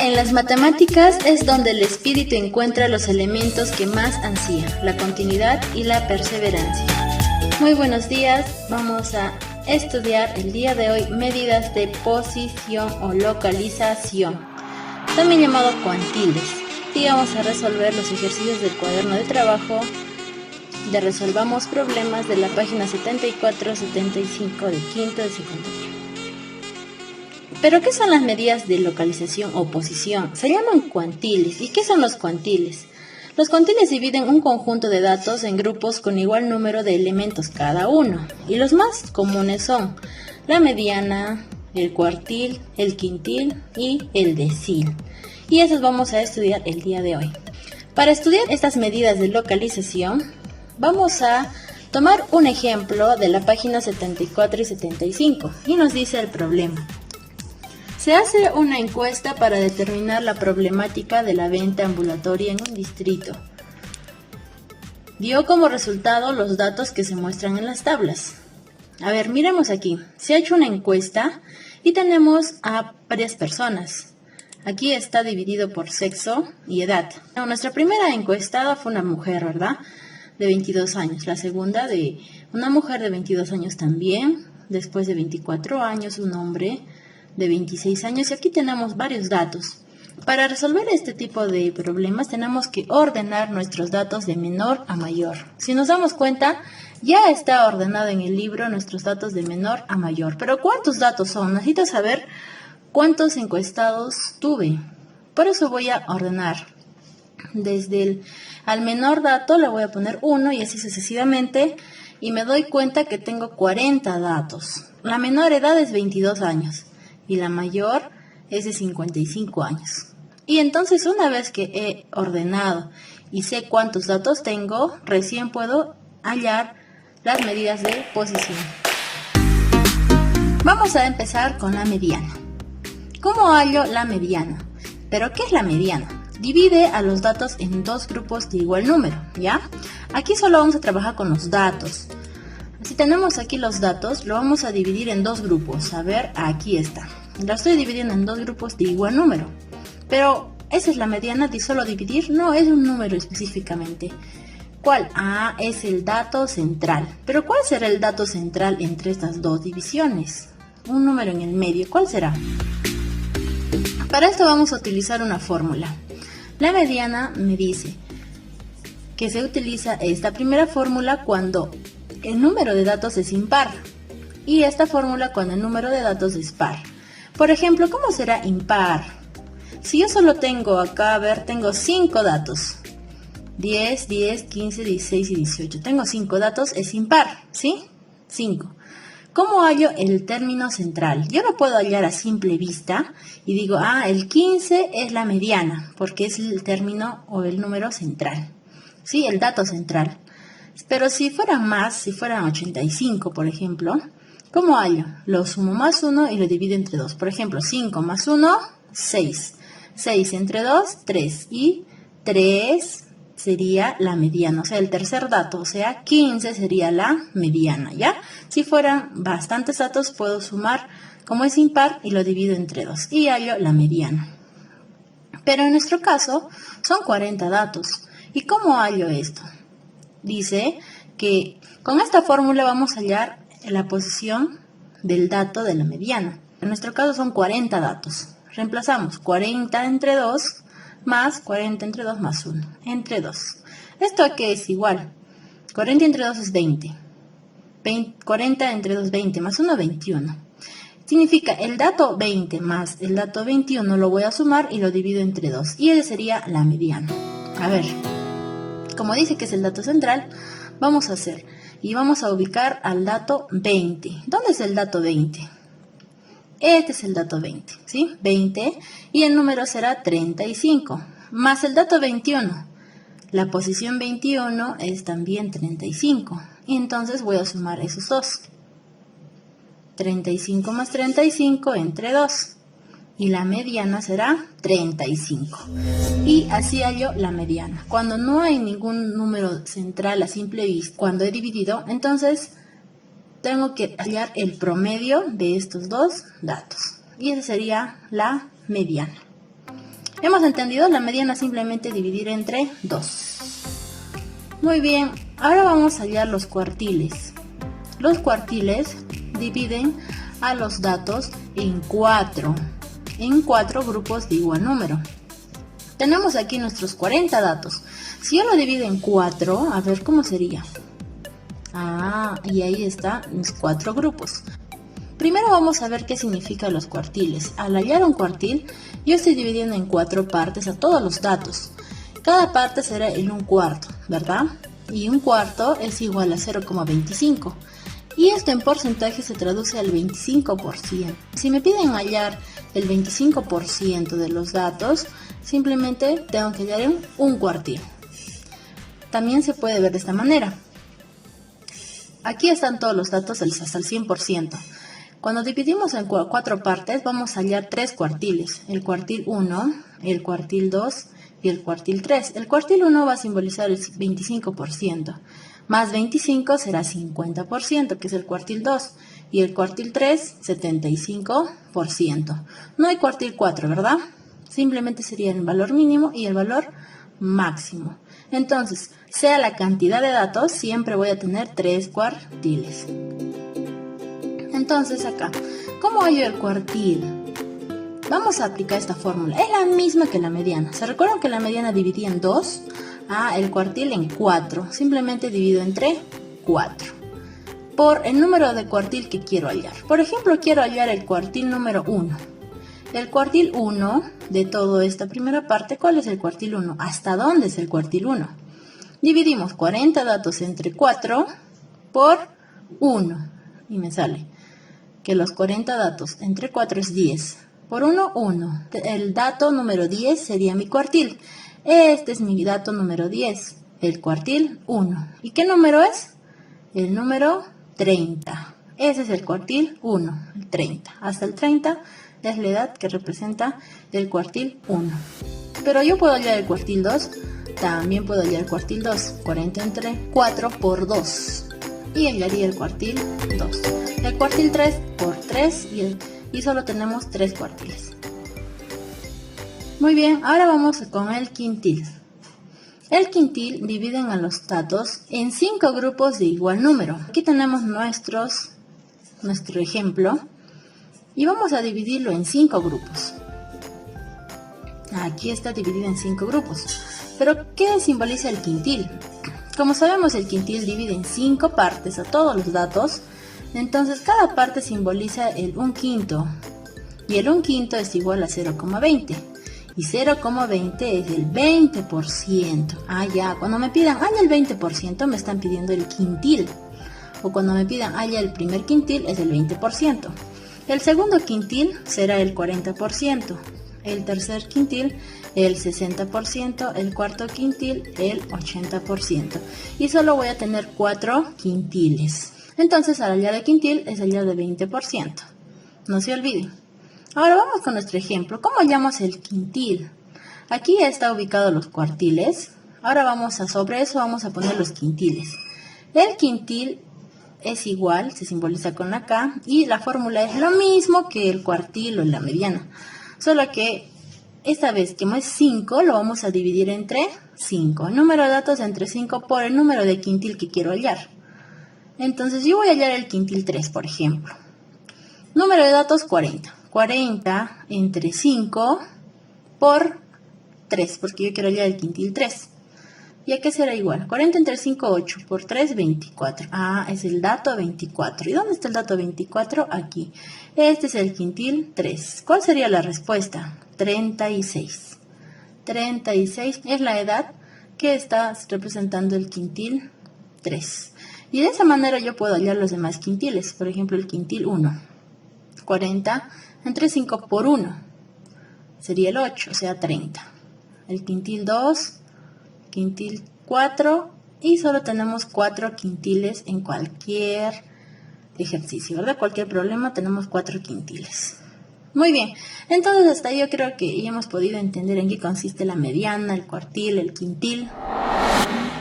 En las matemáticas es donde el espíritu encuentra los elementos que más ansía, la continuidad y la perseverancia. Muy buenos días, vamos a estudiar el día de hoy medidas de posición o localización, también llamado cuantiles, y vamos a resolver los ejercicios del cuaderno de trabajo de Resolvamos Problemas de la página 74-75 de quinto de secundaria. ¿Pero qué son las medidas de localización o posición? Se llaman cuantiles. ¿Y qué son los cuantiles? Los cuantiles dividen un conjunto de datos en grupos con igual número de elementos cada uno. Y los más comunes son la mediana, el cuartil, el quintil y el decil. Y esos vamos a estudiar el día de hoy. Para estudiar estas medidas de localización, vamos a tomar un ejemplo de la página 74 y 75. Y nos dice el problema. Se hace una encuesta para determinar la problemática de la venta ambulatoria en un distrito. Dio como resultado los datos que se muestran en las tablas. A ver, miremos aquí. Se ha hecho una encuesta y tenemos a varias personas. Aquí está dividido por sexo y edad. Nuestra primera encuestada fue una mujer, ¿verdad? De 22 años. La segunda de una mujer de 22 años también. Después de 24 años, un hombre de 26 años, y aquí tenemos varios datos. Para resolver este tipo de problemas tenemos que ordenar nuestros datos de menor a mayor. Si nos damos cuenta, ya está ordenado en el libro nuestros datos de menor a mayor. Pero ¿cuántos datos son? Necesito saber cuántos encuestados tuve. Por eso voy a ordenar. Desde al menor dato le voy a poner 1 y así sucesivamente. Y me doy cuenta que tengo 40 datos. La menor edad es 22 años. Y la mayor es de 55 años. Y entonces una vez que he ordenado y sé cuántos datos tengo, recién puedo hallar las medidas de posición. Vamos a empezar con la mediana. ¿Cómo hallo la mediana? ¿Pero qué es la mediana? Divide a los datos en dos grupos de igual número, ¿ya? Aquí solo vamos a trabajar con los datos. Si tenemos aquí los datos, lo vamos a dividir en dos grupos. A ver, aquí está. Lo estoy dividiendo en dos grupos de igual número. Pero, ¿esa es la mediana de solo dividir? No, es un número específicamente. ¿Cuál? Ah, es el dato central. Pero, ¿cuál será el dato central entre estas dos divisiones? Un número en el medio. ¿Cuál será? Para esto vamos a utilizar una fórmula. La mediana me dice que se utiliza esta primera fórmula cuando el número de datos es impar y esta fórmula cuando el número de datos es par. Por ejemplo, ¿cómo será impar? Si yo solo tengo acá, a ver, tengo 5 datos. 10, 10, 15, 16 y 18. Tengo 5 datos, es impar, ¿sí? 5. ¿Cómo hallo el término central? Yo lo puedo hallar a simple vista y digo, el 15 es la mediana, porque es el término o el número central, ¿sí? El dato central. Pero si fueran más, si fueran 85, por ejemplo, ¿cómo hallo? Lo sumo más 1 y lo divido entre 2. Por ejemplo, 5 más 1, 6. 6 entre 2, 3. Y 3 sería la mediana, o sea, el tercer dato. O sea, 15 sería la mediana, ¿ya? Si fueran bastantes datos, puedo sumar, como es impar, y lo divido entre 2. Y hallo la mediana. Pero en nuestro caso, son 40 datos. ¿Y cómo hallo esto? Dice que con esta fórmula vamos a hallar la posición del dato de la mediana. En nuestro caso son 40 datos. Reemplazamos 40 entre 2 más 40 entre 2 más 1 entre 2. ¿Esto a qué es igual? 40 entre 2 es 20. 40 entre 2 20 más 1 21. Significa el dato 20 más el dato 21 lo voy a sumar y lo divido entre 2. Y esa sería la mediana. A ver. Como dice que es el dato central, vamos a hacer y vamos a ubicar al dato 20. ¿Dónde es el dato 20? Este es el dato 20, ¿sí? 20 y el número será 35, más el dato 21. La posición 21 es también 35 y entonces voy a sumar esos dos. 35 más 35 entre 2. Y la mediana será 35. Y así hallo la mediana. Cuando no hay ningún número central a simple vista, cuando he dividido, entonces tengo que hallar el promedio de estos dos datos. Y esa sería la mediana. ¿Hemos entendido? La mediana simplemente dividir entre 2. Muy bien, ahora vamos a hallar los cuartiles. Los cuartiles dividen a los datos en 4 grupos de igual número. Tenemos aquí nuestros 40 datos. Si yo lo divido en 4, a ver cómo sería. Y ahí están los 4 grupos. Primero vamos a ver qué significan los cuartiles. Al hallar un cuartil, yo estoy dividiendo en 4 partes a todos los datos. Cada parte será en un cuarto, ¿verdad? Y un cuarto es igual a 0,25. Y esto en porcentaje se traduce al 25%. Si me piden hallar el 25% de los datos, simplemente tengo que hallar en un cuartil. También se puede ver de esta manera. Aquí están todos los datos hasta el 100%. Cuando dividimos en 4 partes, vamos a hallar 3 cuartiles. El cuartil 1, el cuartil 2 y el cuartil 3. El cuartil 1 va a simbolizar el 25%. Más 25 será 50%, que es el cuartil 2. Y el cuartil 3, 75%. No hay cuartil 4, ¿verdad? Simplemente sería el valor mínimo y el valor máximo. Entonces, sea la cantidad de datos, siempre voy a tener 3 cuartiles. Entonces acá, ¿cómo hallo el cuartil? Vamos a aplicar esta fórmula. Es la misma que la mediana. ¿Se recuerdan que la mediana dividía en 2? El cuartil en 4. Simplemente divido entre 4. Por el número de cuartil que quiero hallar. Por ejemplo, quiero hallar el cuartil número 1. El cuartil 1 de toda esta primera parte, ¿cuál es el cuartil 1? ¿Hasta dónde es el cuartil 1? Dividimos 40 datos entre 4 por 1. Y me sale que los 40 datos entre 4 es 10. Por 1, 1. El dato número 10 sería mi cuartil. Este es mi dato número 10, el cuartil 1. ¿Y qué número es? El número 30. Ese es el cuartil 1, el 30. Hasta el 30 es la edad que representa el cuartil 1. Pero yo puedo hallar el cuartil 2. También puedo hallar el cuartil 2. 40 entre 4 por 2. Y hallaría el cuartil 2. El cuartil 3 por 3 y solo tenemos 3 cuartiles. Muy bien, ahora vamos con el quintil. El quintil dividen a los datos en 5 grupos de igual número. Aquí tenemos nuestro ejemplo y vamos a dividirlo en 5 grupos. Aquí está dividido en 5 grupos. Pero, ¿qué simboliza el quintil? Como sabemos, el quintil divide en 5 partes a todos los datos. Entonces, cada parte simboliza el 1/5. Y el 1/5 es igual a 0,20. Y 0,20 es el 20%. Cuando me pidan halla el 20%, me están pidiendo el quintil. O cuando me pidan halla el primer quintil, es el 20%. El segundo quintil será el 40%. El tercer quintil, el 60%. El cuarto quintil, el 80%. Y solo voy a tener 4 quintiles. Entonces, al hallar el quintil, es hallar de 20%. No se olviden. Ahora vamos con nuestro ejemplo. ¿Cómo hallamos el quintil? Aquí está ubicado los cuartiles. Ahora sobre eso vamos a poner los quintiles. El quintil es igual, se simboliza con la K, y la fórmula es lo mismo que el cuartil o la mediana. Solo que esta vez, como es 5, lo vamos a dividir entre 5. El número de datos entre 5 por el número de quintil que quiero hallar. Entonces yo voy a hallar el quintil 3, por ejemplo. Número de datos 40. 40 entre 5 por 3, porque yo quiero hallar el quintil 3. ¿Y a qué será igual? 40 entre 5, 8, por 3, 24. Es el dato 24. ¿Y dónde está el dato 24? Aquí. Este es el quintil 3. ¿Cuál sería la respuesta? 36. 36 es la edad que está representando el quintil 3. Y de esa manera yo puedo hallar los demás quintiles. Por ejemplo, el quintil 1. 40 entre 5 por 1 sería el 8, o sea 30. El quintil 2, quintil 4 y solo tenemos 4 quintiles en cualquier ejercicio, ¿verdad? Cualquier problema tenemos 4 quintiles. Muy bien, entonces hasta ahí yo creo que ya hemos podido entender en qué consiste la mediana, el cuartil, el quintil.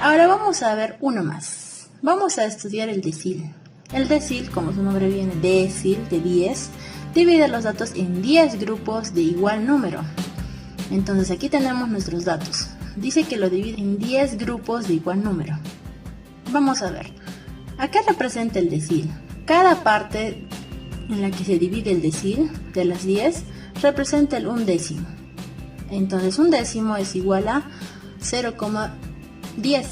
Ahora vamos a ver uno más. Vamos a estudiar el decil. El decil, como su nombre viene, decil, de 10, divide los datos en 10 grupos de igual número. Entonces aquí tenemos nuestros datos. Dice que lo divide en 10 grupos de igual número. Vamos a ver. ¿A qué representa el decil? Cada parte en la que se divide el decil de las 10 representa el undécimo. Entonces un décimo es igual a 0,10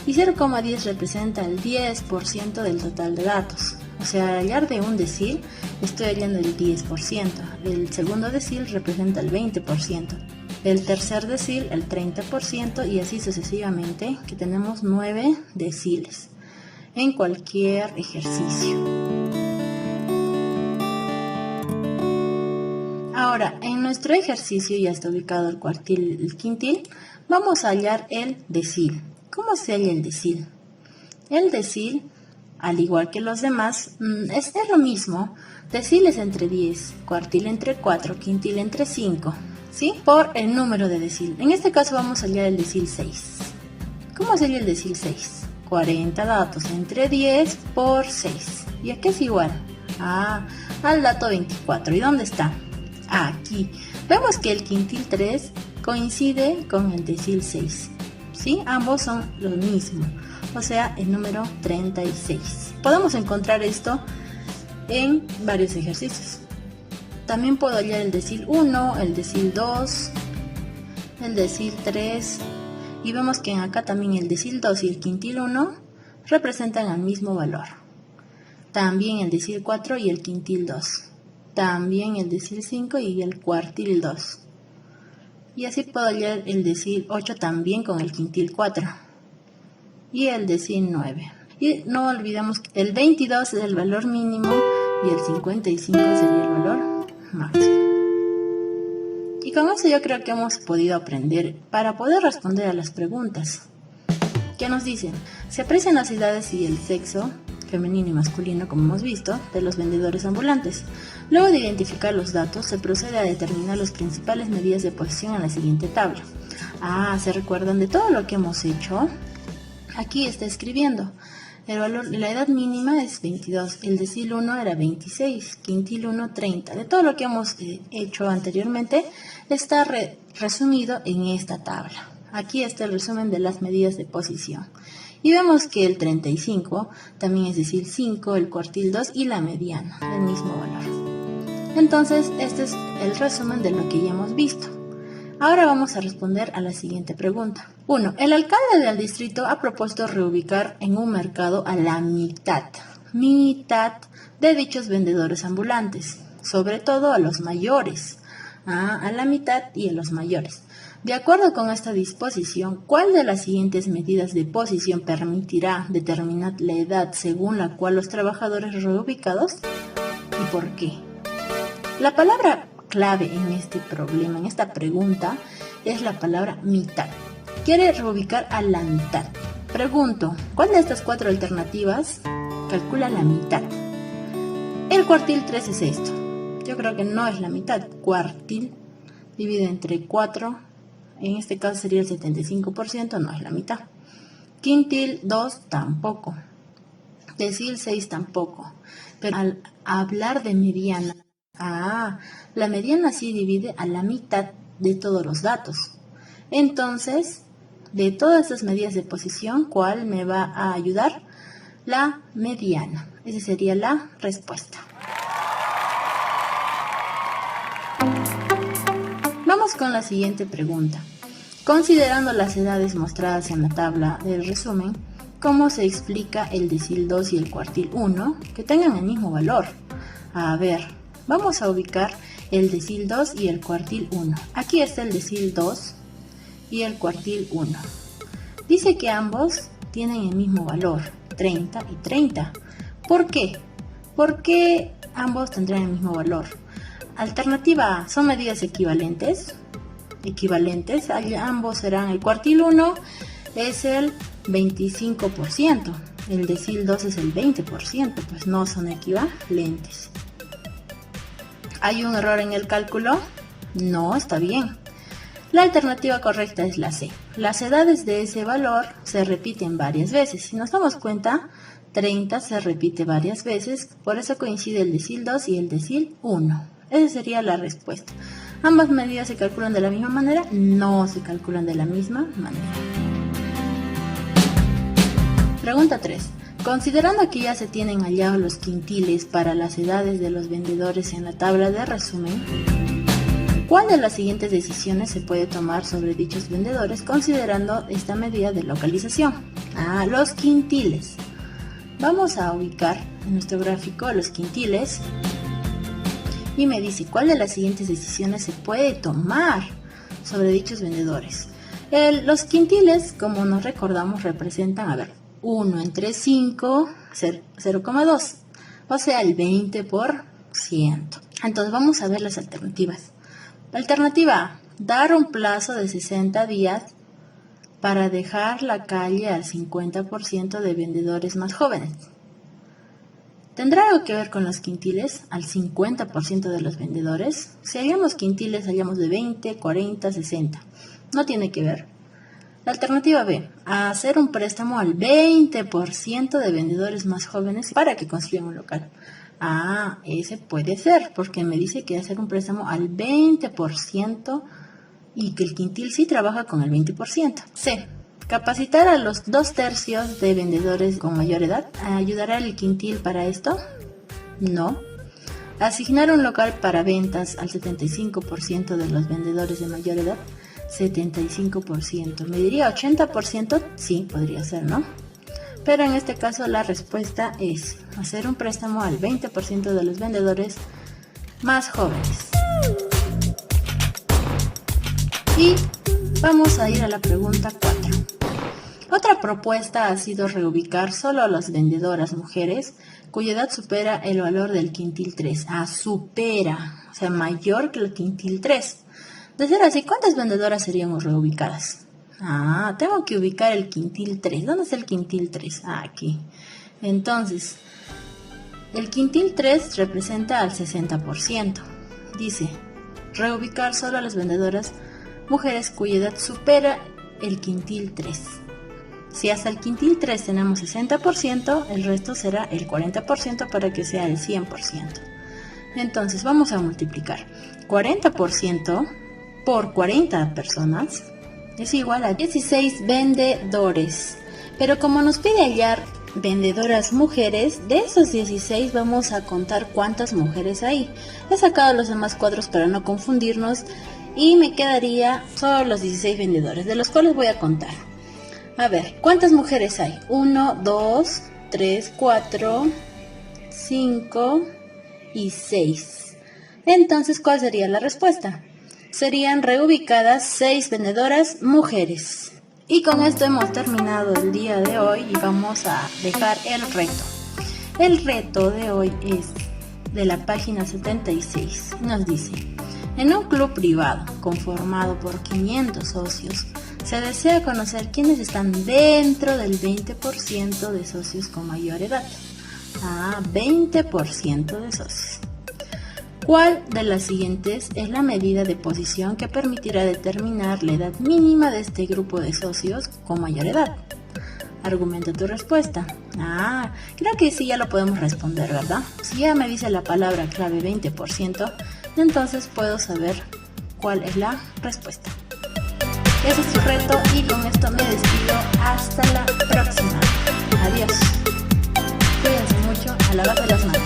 y 0,10 representa el 10% del total de datos. O sea, al hallar de un decil estoy hallando el 10%, el segundo decil representa el 20%, el tercer decil el 30% y así sucesivamente, que tenemos 9 deciles en cualquier ejercicio. Ahora, en nuestro ejercicio ya está ubicado el cuartil y el quintil. Vamos a hallar el decil. ¿Cómo se halla el decil? El decil, al igual que los demás, es lo mismo. Decil es entre 10, cuartil entre 4, quintil entre 5, ¿sí? Por el número de decil. En este caso vamos a hallar el decil 6. ¿Cómo se halla el decil 6? 40 datos entre 10 por 6. ¿Y a qué es igual? Al dato 24. ¿Y dónde está? Aquí. Vemos que el quintil 3 coincide con el decil 6. ¿Sí? Ambos son lo mismo. O sea, el número 36. Podemos encontrar esto en varios ejercicios. También puedo hallar el decil 1, el decil 2, el decil 3. Y vemos que acá también el decil 2 y el quintil 1 representan el mismo valor. También el decil 4 y el quintil 2. También el decil 5 y el cuartil 2. Y así puedo hallar el decil 8 también con el quintil 4. Y el decil 9. Y no olvidemos que el 22 es el valor mínimo y el 55 sería el valor máximo. Y con eso yo creo que hemos podido aprender para poder responder a las preguntas que nos dicen: se aprecian las edades y el sexo femenino y masculino, como hemos visto, de los vendedores ambulantes. Luego de identificar los datos, se procede a determinar las principales medidas de posición en la siguiente tabla. ¿Se recuerdan de todo lo que hemos hecho? Aquí está escribiendo. La edad mínima es 22, el decil 1 era 26, quintil 1 30. De todo lo que hemos hecho anteriormente está resumido en esta tabla. Aquí está el resumen de las medidas de posición. Y vemos que el 35 también es decil 5, el cuartil 2 y la mediana, del mismo valor. Entonces, este es el resumen de lo que ya hemos visto. Ahora vamos a responder a la siguiente pregunta. 1. El alcalde del distrito ha propuesto reubicar en un mercado a la mitad de dichos vendedores ambulantes, sobre todo a los mayores. A la mitad y a los mayores. De acuerdo con esta disposición, ¿cuál de las siguientes medidas de posición permitirá determinar la edad según la cual los trabajadores reubicados y por qué? La palabra clave en este problema, en esta pregunta, es la palabra mitad. Quiere reubicar a la mitad. Pregunto, ¿cuál de estas 4 alternativas calcula la mitad? El cuartil 3 es esto. Yo creo que no es la mitad. Cuartil dividido entre 4, en este caso sería el 75%, no es la mitad. Quintil 2 tampoco. Decil 6 tampoco. Pero al hablar de mediana, la mediana sí divide a la mitad de todos los datos. Entonces, de todas estas medidas de posición, ¿cuál me va a ayudar? La mediana. Esa sería la respuesta. Vamos con la siguiente pregunta. Considerando las edades mostradas en la tabla del resumen, ¿cómo se explica el decil 2 y el cuartil 1 que tengan el mismo valor? A ver, vamos a ubicar el decil 2 y el cuartil 1. Aquí está el decil 2 y el cuartil 1. Dice que ambos tienen el mismo valor, 30 y 30. ¿Por qué? ¿Por qué ambos tendrán el mismo valor? Alternativa A, ¿son medidas equivalentes? Ambos serán, el cuartil 1 es el 25%, el decil 2 es el 20%, pues no son equivalentes. ¿Hay un error en el cálculo? No, está bien. La alternativa correcta es la C. Las edades de ese valor se repiten varias veces. Si nos damos cuenta, 30 se repite varias veces, por eso coincide el decil 2 y el decil 1. Esa sería la respuesta. ¿Ambas medidas se calculan de la misma manera? No se calculan de la misma manera. Pregunta 3. Considerando que ya se tienen hallados los quintiles para las edades de los vendedores en la tabla de resumen, ¿cuál de las siguientes decisiones se puede tomar sobre dichos vendedores considerando esta medida de localización? Los quintiles. Vamos a ubicar en nuestro gráfico los quintiles y me dice cuál de las siguientes decisiones se puede tomar sobre dichos vendedores. Los quintiles, como nos recordamos, representan, 1 entre 5, 0,2, o sea, el 20%. Entonces vamos a ver las alternativas. Alternativa A, dar un plazo de 60 días para dejar la calle al 50% de vendedores más jóvenes. ¿Tendrá algo que ver con los quintiles? Al 50% de los vendedores. Si hallamos quintiles, hallamos de 20, 40, 60. No tiene que ver. La alternativa B, hacer un préstamo al 20% de vendedores más jóvenes para que construyan un local. Ese puede ser, porque me dice que hacer un préstamo al 20% y que el quintil sí trabaja con el 20%. C, capacitar a los 2/3 de vendedores con mayor edad. ¿Ayudará el quintil para esto? No. Asignar un local para ventas al 75% de los vendedores de mayor edad. 75%. ¿Me diría 80%? Sí, podría ser, ¿no? Pero en este caso la respuesta es hacer un préstamo al 20% de los vendedores más jóvenes. Y vamos a ir a la pregunta 4. Otra propuesta ha sido reubicar solo a las vendedoras mujeres cuya edad supera el valor del quintil 3. Supera, o sea, mayor que el quintil 3. De ser así, ¿cuántas vendedoras serían reubicadas? Tengo que ubicar el quintil 3. ¿Dónde está el quintil 3? Aquí. Entonces, el quintil 3 representa al 60%. Dice, reubicar solo a las vendedoras mujeres cuya edad supera el quintil 3. Si hasta el quintil 3 tenemos 60%, el resto será el 40% para que sea el 100%. Entonces, vamos a multiplicar 40% por 40 personas es igual a 16 vendedores. Pero como nos pide hallar vendedoras mujeres, de esos 16 vamos a contar cuántas mujeres hay. He sacado los demás cuadros para no confundirnos y me quedaría solo los 16 vendedores, de los cuales voy a contar. ¿Cuántas mujeres hay? 1, 2, 3, 4, 5 y 6. Entonces, ¿cuál sería la respuesta? Serían reubicadas 6 vendedoras mujeres. Y con esto hemos terminado el día de hoy y vamos a dejar el reto. El reto de hoy es de la página 76. Nos dice, en un club privado conformado por 500 socios, se desea conocer quiénes están dentro del 20% de socios con mayor edad. 20% de socios. ¿Cuál de las siguientes es la medida de posición que permitirá determinar la edad mínima de este grupo de socios con mayor edad? Argumenta tu respuesta. Creo que sí, ya lo podemos responder, ¿verdad? Si ya me dice la palabra clave 20%, entonces puedo saber cuál es la respuesta. Ese es tu reto y con esto me despido. Hasta la próxima. Adiós. Cuídense mucho, a lavarse las manos.